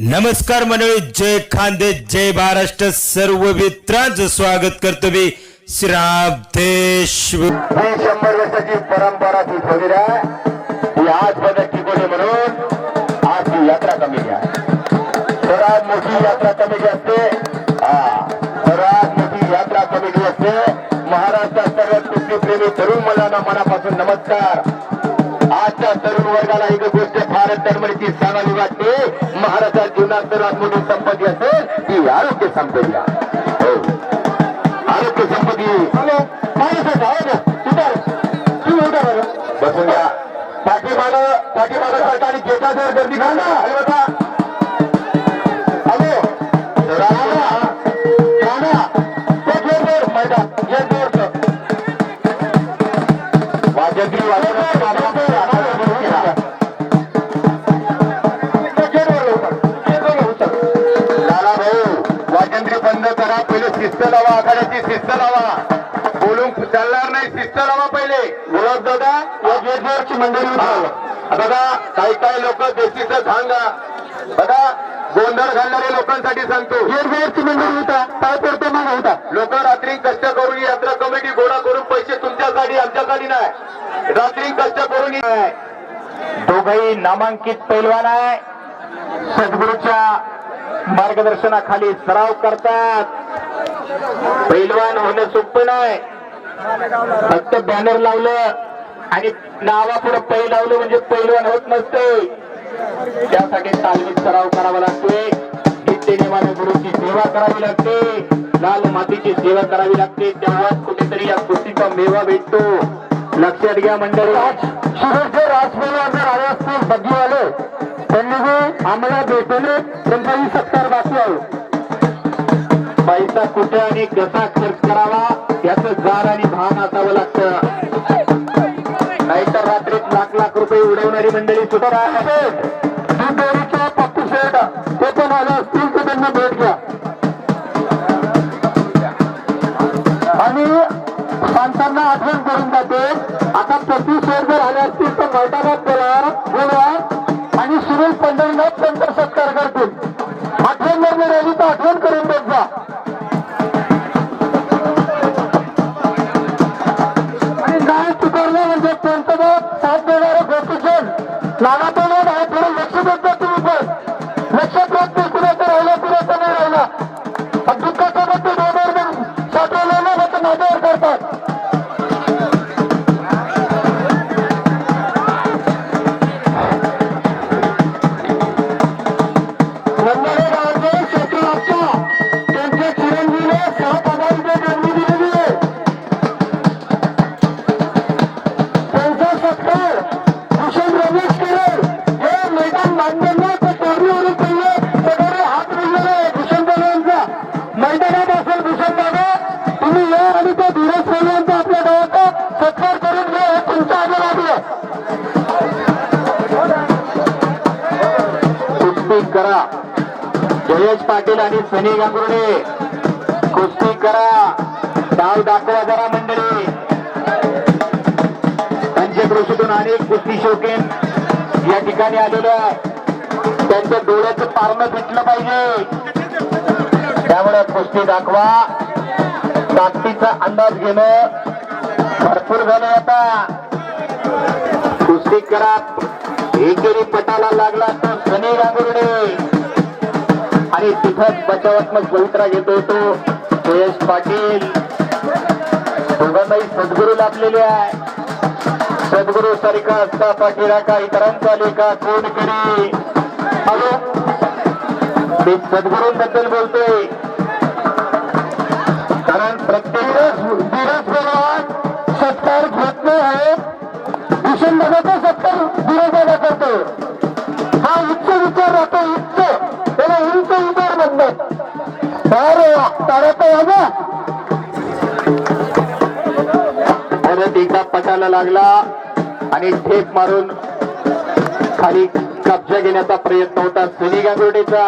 नमस्कार मंडळी, जय खानदेश, जय महाराष्ट्र. सर्व मित्रांचं स्वागत करतो मी श्रावदेश. ही 100 वर्षाची परंपरा ती ठेवलेली आहे. ही आज बदल टिकवली म्हणून आज ही यात्रा कमिटी आहे. सर्वात मोठी यात्रा कमिटी असते. सर्वात मोठी यात्रा कमिटी असते. महाराष्ट्रात सर्वात कुस्तीप्रेमी तरुण मुलांना मनापासून नमस्कार. आजच्या तरुण वर्गाला एक गोष्ट फार तडमडीची सांगावी वाटते. महाराष्ट्रात जीवनात सर्वात मोठी संपत्ती असेल ती आरोग्य संपत्ती आहे. हो, आरोग्य संपत्ती. बसून घ्या. पाठीमागं सरकार आणि गेटाजवळ गर्दी घालना. हॅलो मैदान वाजंत्री वाजंत्री बंद करा. पहिले शिस्त लावा. आखाड्याची शिस्त लावा. बोलून चालणार नाही. शिस्त लावा पहिले. मुळात दादा या गेटवरची मंडळी बघा. काही लोक देशीचं सांगा. बघा, गोंधळ घालणाऱ्या लोकांसाठी सांगतो. गेटवरची मंडळी होता. काय करतो मग होता. लोक रात्री कष्ट करून यात्रा कमिटी गोळा करून पैसे तुमच्यासाठी आमच्यासाठी नाही. रात्री कष्ट करून दोघही नामांकित पैलवान आहे. सद्गुरूच्या मार्गदर्शनाखाली सराव करतात. पैलवान होणं सोपं नाही. फक्त बॅनर लावलं आणि नावापुढे पै लावलं म्हणजे पैलवान होत नसते. त्यासाठी तालमीत सराव करावा लागतोय. नित्यनेमाने गुरुची सेवा करावी लागते. लाल मातीची सेवा करावी लागते. तेव्हाच कुठेतरी या कुस्तीचा मेवा भेटतो. लक्षात घ्या मंडळी. शिरोडचे राजपैलवान जर आले असतील बग्गीवाले, त्यांनी आम्हाला भेटले. त्यांचाही सत्कार बाकी आहे. पैसा कुठे आणि कसा खर्च करावा याचं जाण आणि भान असावं लागतं. नाहीतर रात्रीत लाख रुपये उडवणारी मंडळी सुद्धा असेल. पप्पू शेठ ते पण आले असतील तर त्यांना भेट घ्या. आणि सांगताना आठवण करून जाते. आता पप्पू शेठ जर आले असतील तर मैदानात बोलवा आणि सुरेश पंढरीनाथ त्यांचा सत्कार करतील. आठवण जर राहिली तर आठवण करून देत जा. आणि नाही चुकवलं म्हणजे त्यांचं साथ देणारं गोपीचंद नानापण आहे. थोडं लक्ष देत जा तुम्ही. पण लक्षात राहत नाही. कुणाचं राहिलं कुणाचं नाही राहिला. दुःखासोबत ते दोन साठवलेलं त्याचं नाद्यावर करतात. करा. जयेश पाटील आणि सनी गांगुर्डे कुस्ती करा. डाव दाखवा जरा मंडळी. पंचक्रोशीतून अनेक कुस्ती शौकीन या ठिकाणी आलेले आहे. त्यांच्या डोळ्याचं पारणं फिटलं पाहिजे. त्यामुळे कुस्ती दाखवा. ताकदीचा अंदाज घेणं भरपूर झालं. आता कुस्ती करा. एकेरी पटाला लागला तर सनी गांगुर्डे आणि तिथंच बचावात्मक पवित्रा घेतो तो जयेश पाटील. दोघांनाही सद्गुरू लाभलेले आहे. सद्गुरू सारखा असता पाठीला का इतरांचा लेखा कोण करी. हॅलो, मी सद्गुरूंबद्दल बोलतोय. कारण प्रत्येक सत्कार घेत नाही. भूषण दादाचा सत्कार दादा करतो. हा उच्च विचार राहतो. उच्च त्याला उंच विचार म्हणतात. परत एका पटाला लागला आणि ठेप मारून खाली कब्जा घेण्याचा प्रयत्न होता सनी गांगुर्डेचा.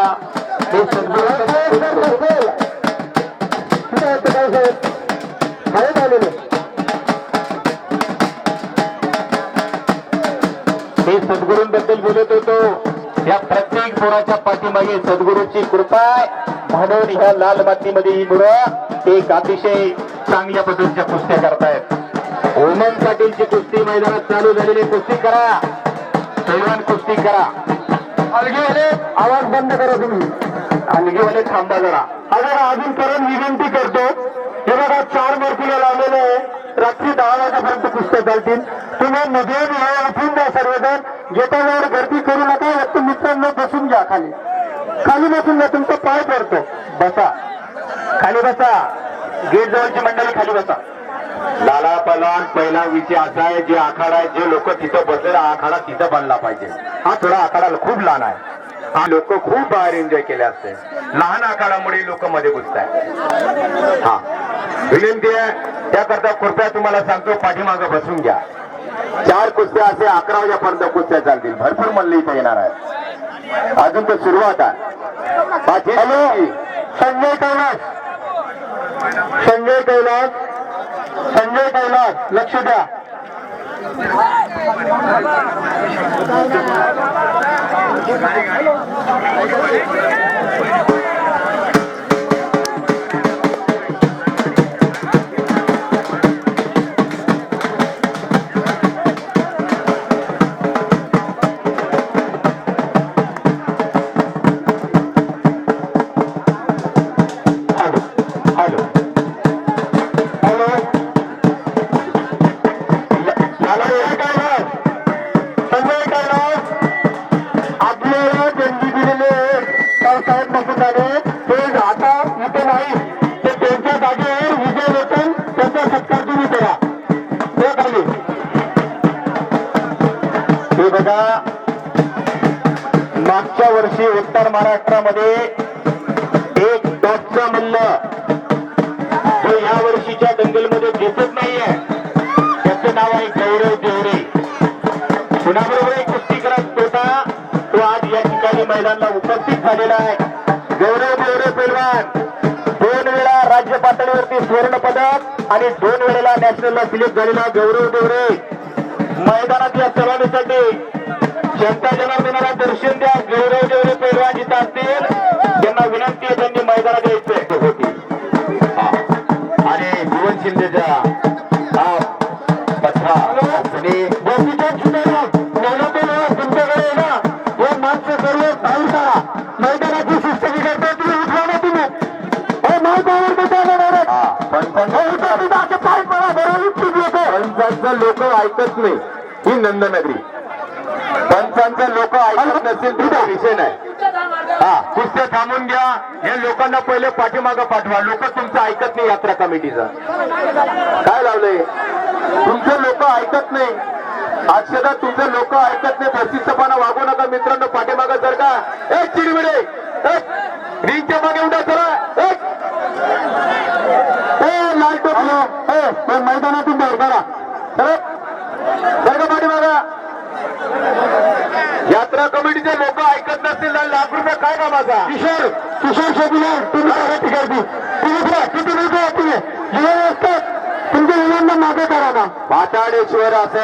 हे सद्गुरूंबद्दल बोलत होतो. या प्रत्येक पोराच्या पाठीमागे सद्गुरूची कृपा आहे म्हणून ह्या लाल मातीमध्ये ही मुलं एक अतिशय चांगल्या पद्धतीच्या कुस्त्या करतायत. वुमन पाटीलची कुस्ती मैदानात चालू झालेली कुस्ती करा, पैलवान कुस्ती करा. अलगीवाले आवाज बंद करा तुम्ही, अलगीवाले थांबा जरा. अजून परत विनंती करतो, हे बघा 4 मोरकुले लावलेले आहे, रात्री 10 वाजेपर्यंत कुस्त्या चालतील. तुम्ही मध्ये उठून द्या सर्वजण, गेटावर गर्दी करू नका. फक्त मित्रांनो बसून घ्या, खाली खाली बसून घ्या, तुमचा पाय पडतो. बसा खाली, बसा. गेट जवळची मंडळी खाली बसा. लाला पलवान पहिला विषय असा आहे, जे आखाडा आहे, जे लोक तिथं बसलेला आखाडा तिथं बनला पाहिजे. हा थोडा आखाडा खूप लहान आहे, हा लोक खूप बाहेर एन्जॉय केले असते. लहान आखाडामुळे लोक मध्ये घुसताय. हा विनंती आहे, त्याकरता कृपया तुम्हाला सांगतो पाठीमागं बसून घ्या. 4 कुस्त्या असे 11 वाजेपर्यंत कुस्त्या चालतील. भरपूर मल्ल इथं येणार आहे. अजून तर सुरुवात आहे. हॅलो, संजय कैलास, संजय कैलास, संजय कैलास, लक्ष द्या. मागच्या वर्षी उत्तर महाराष्ट्रामध्ये एक टॉपचा मल्ल जो या वर्षीच्या दंगलमध्ये दिसत नाहीये, त्याचं नाव आहे गौरव देवरे. कुणाबरोबर एक कुस्ती करत होता तो आज या ठिकाणी मैदानाला उपस्थित झालेला आहे. गौरव देवरे पैलवान 2 वेळा राज्य पातळीवरती सुवर्ण पदक आणि 2 वेळेला नॅशनलला सिलेक्ट झालेला गौरव देवरे मैदानात या सलामीसाठी जनता जनार्दनाला दर्शन द्या. गौरव देवरे पैलवान जिथं असतील त्यांना विनंती आहे, त्यांनी मैदानात यायचंय होती. आणि जीवन शिंदेच्या हा पथरा आणि तुमच्याकडे ना हे माणसं सर्व धावून करा. मैदानाची शिस्त बिघडते, तुम्ही उठवा ना. तुम्ही पंचांचं लोक ऐकत नाही, ही नंदनगरी. पंचांचं लोक ऐकत नसेल तुझा विषय नाही. हा कुस्त्या थांबून घ्या. हे लोकांना पहिले पाठीमागं पाठवा. लोक तुमचं ऐकत नाही. यात्रा कमिटीचं काय लावलंय, तुमचं लोक ऐकत नाही. अक्षदा तुमचं लोक ऐकत नाही. प्रशिस्तपणा वागू नका मित्रांनो. पाठीमागं जर का एक चिडविडे रिंगच्या मागे उड्या करा. मैदानातून बाहेर करा. बरं पाठीमागा. यात्रा कमिटीचे लोक ऐकत नसतील तर ₹1,00,000 काय कामाचा. किशोर किशोर शेतीवर तुम्ही ठिकाणी किती लोक तुम्ही असतात, तुमच्या मुलांना मागे करा ना. पाताळेश्वर असं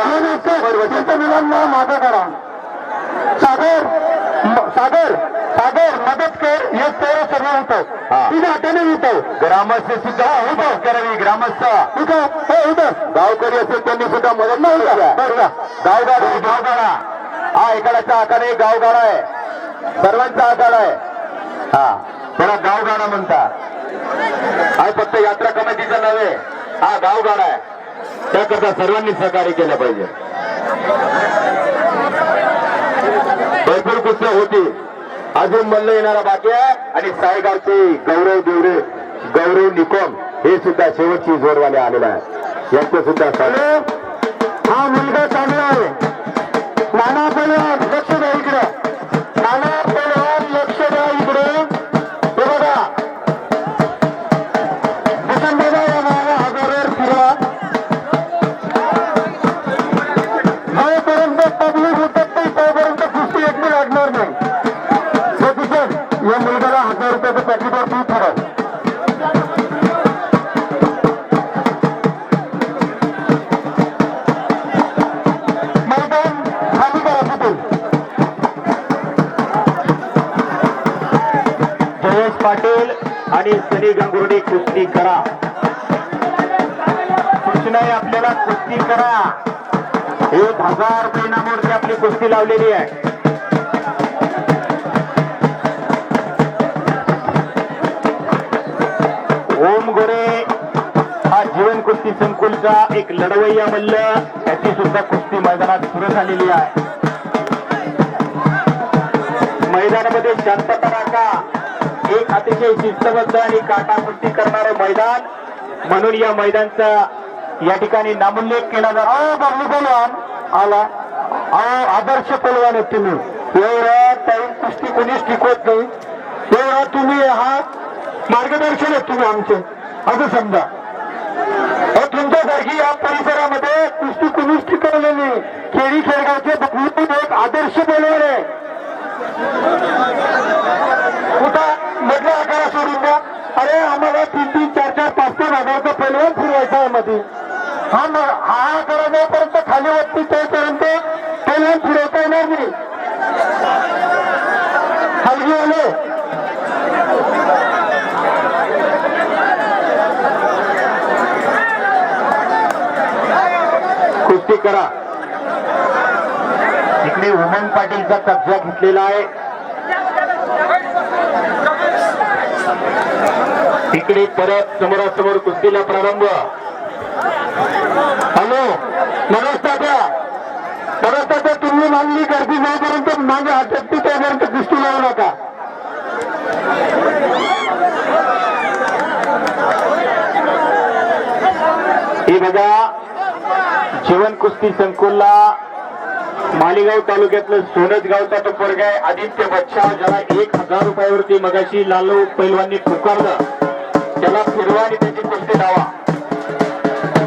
मुलांना मागे करा. सागर सागर सागर मदत कर. हे तेरा सगळं होतं तुझ्या हाताने होतं. ग्रामस्थ सुद्धा होतं करावी. ग्रामस्थ होतं गावकरी असेल त्यांनी सुद्धा मदत नाही. गावगाडा हा एकाचा आकार आहे. गावगाडा आहे, सर्वांचा आकार आहे. हा त्याला गावगाडा म्हणतात. हा फक्त यात्रा कमिटीचा नव्हे, हा गावगाडा आहे. त्याकरता सर्वांनी सहकार्य केलं पाहिजे. भरपूर कुस्त्या होती, अजून मल्ल येणारा बाकी आहे. आणि सायगावचे गौरव देवरे, गौरव निकम हे सुद्धा शेवटची जोरवाले आलेले आहेत. यांचं सुद्धा हा मुलगा चांगला आहे. नाना पैलवान लक्ष द्या इकडे. नाना पैलवान लक्ष द्या इकडे. हे बघा दादा या नाना हजारावर फिरा. जोपर्यंत पब्लिक उठत नाही तोपर्यंत कुस्ती एकटी लागणार नाही. या मुलगाला ₹1,000 पॅकेटवर तू ठरव. मैदान खाली करा. तिथून पाटील आणि सनी गंगुर्डे कुस्ती करा. सूचना आहे आपल्याला, कुस्ती करा. 1000 रुपये इनामावरती आपली कुस्ती लावलेली आहे. ओम गोरे हा जीवन कुस्ती संकुलचा एक लढवय्या मल्ल, त्याची सुद्धा कुस्ती मैदानात सुरू झालेली आहे. मैदानामध्ये शांतता राखा. एक अतिशय शिस्तबद्ध आणि काटा कुस्ती करणारे मैदान म्हणून या मैदानचा या ठिकाणी नामोल्लेख केला जातो. बबलू पहलवान आला. आदर्श पहलवान आहेत तुम्ही. एवढा टाईम कुस्ती कोणीच टिकवत नाही. एवढा तुम्ही आहात मार्गदर्शन आहेत तुम्ही आमचे, असं समजा. तुमच्यासारखी या परिसरामध्ये कुस्ती कुणीच टिकवलेली. केळी खेळगावचे बबलू एक आदर्श पहलवान आहे. कुठं मधल्या आकारा सोडून द्या. अरे आम्हाला 3-3, 4-4, 5-5 हजारचा पहलवान फिरवायचा आहे मध्ये. हा आकारा जोपर्यंत खाली वरती तोपर्यंत पहलवान फिरवता येणार नाही. खाली आले कुस्ती करा. इकडे उमंग पाटीलचा कब्जा घेतलेला आहे. तिकडे परत समोरासमोर कुस्तीला प्रारंभ. हॅलो नमस्कार तुम्ही मागणी गर्दी जाऊपर्यंत माझ्या हातात तोपर्यंत कुस्ती लावू नका. हे बघा, जीवन कुस्ती संकुलला मालेगाव तालुक्यातलं सोनज गावचा तो पोरगा आहे आदित्य बच्चा, ज्याला 1000 रुपयावरती मगाशी लालू पैलवांनी पुकारलं. त्याला फिरवा आणि त्याची कुस्ती लावा.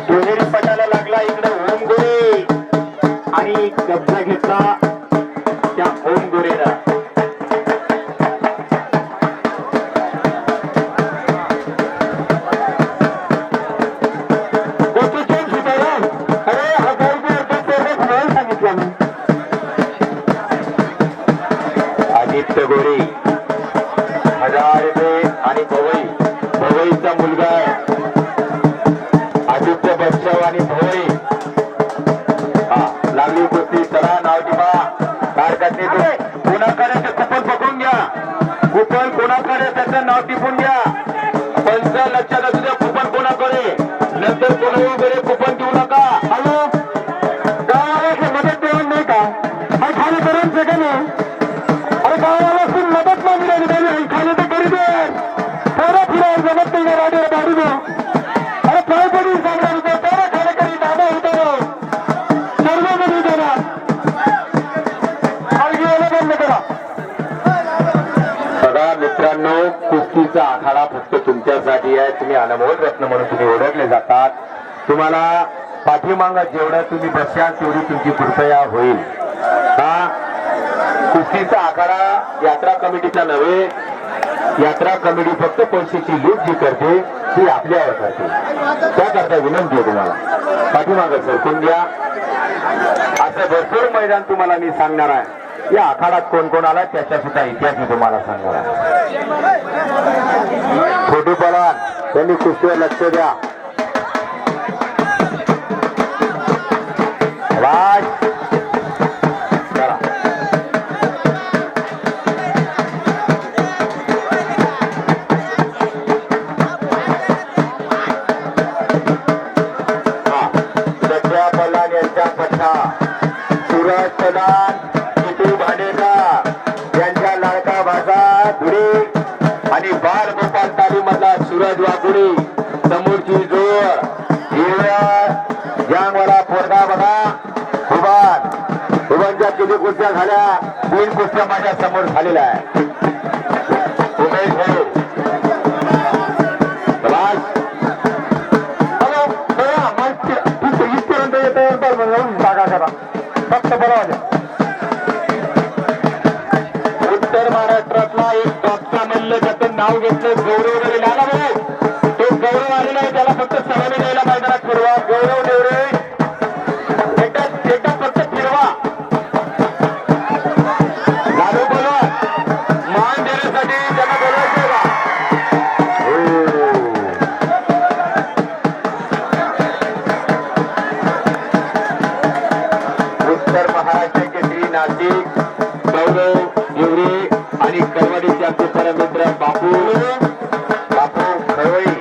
सोनेरी पटाला लागला इकडे ओम गोरे आणि कब्जा घेतला त्या ओम गोरेला. आदित्य गोरे 1000 रुपये आणि भवईचा मुलगा आहे आदित्य बच्चाव आणि भवई. लागली कुस्ती. चला नाव टिपा. कारकातले कोणाकडे ते कुपन पकडून घ्या. कुपन कोणाकडे त्याचं नाव टिपून घ्या. पंच लक्षात असू द्या. कुपन कोणाकडे, नंतर कोणाकडे कुपन देऊ नका. हॅलो गावाला मदत देऊन नाही का? खाली करून सेकंड. अरे गावाला मदत नाही मिळाली. खाली तर करी दे. थोडा फिरायला जमत नाही का? गाडीवर गाडी दे. अरे पाय पडून सांगणार होतं. तेवढा खाली करी दादा होतो सर्व कधी देणार. बंद करा. बघा मित्रांनो, कुस्तीचा आखाडा फक्त तुमच्यासाठी आहे. तुम्ही अनमोल रत्न म्हणून तुम्ही ओळखले जातात. तुम्हाला पाठीमागं जेवढं तुम्ही बसाल तेवढी तुमची कृपया होईल. हा कुस्तीचा आखाडा यात्रा कमिटीचा नव्हे. यात्रा कमिटी फक्त पैशाची लूट जी करते ती आपल्यावर करते. त्याकरता विनंती आहे तुम्हाला पाठीमागं सरकून घ्या. असं भरपूर मैदान तुम्हाला मी सांगणार आहे. या आखाडात कोण कोण आला त्याचा सुद्धा इतिहास मी तुम्हाला सांगणार आहे. छोटू पवार त्यांनी कुस्तीवर लक्ष द्या. सूरज प्रधान, जितू भांडेकर यांच्या लाडका भाषा धुळे आणि बाल गोपाल तालीम मधला सूरज वाकुडे. समोरची जोर जंगवाला पोरगा बघा. हुबानच्या किती कुस्त्या झाल्या? 3 कुस्त्या माझ्या समोर झालेल्या आहे. उमेश भाऊ इथपर्यंत येत जागा करा फक्त बरोबर. उत्तर महाराष्ट्रातला एक टॉपचा मल्ल ज्याचं नाव घेतलं गौरव नेवरे आला भाऊ. तो गौरव आलेला आहे. त्याला फक्त सलामी द्यायला मैदानात फिरवा. गौरव नेवरे एकदा फक्त फिरवा. लालू बोलवा मान देण्यासाठी त्यांना बोलवायचं का? कलवाडीचे आमचे परमित्र बापू खळवई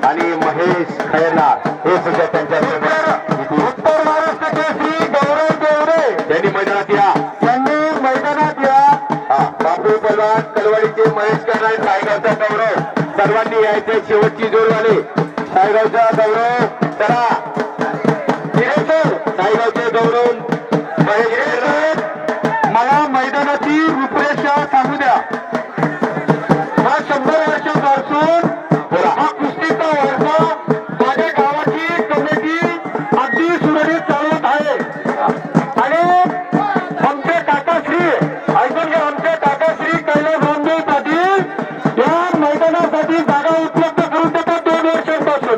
आणि महेश खैरनार हे सुद्धा त्यांच्या उत्तर महाराष्ट्राचे श्री गौरव देवरे त्यांनी मैदानात या बापू पलवान कलवाडीचे महेश खैरनार सायगावचा गौरव सर्वांनी यायचे शेवटची जोड झाली सायगावचा गौरव चला सायगावचे गौरव महेश खैरनार मला मैदानाची रूपरेषा सांगू द्या हा 100 वर्षापासून हा कुस्तीचा वर्ष माझ्या गावाची कमिटी अगदी सुरळीत चालवत आहे आणि आमचे काकाश्री ऐकून घ्या आमचे काकाश्री कैलास रामदेव पाटील या मैदानासाठी जागा उपलब्ध करून देतात 2 वर्षांपासून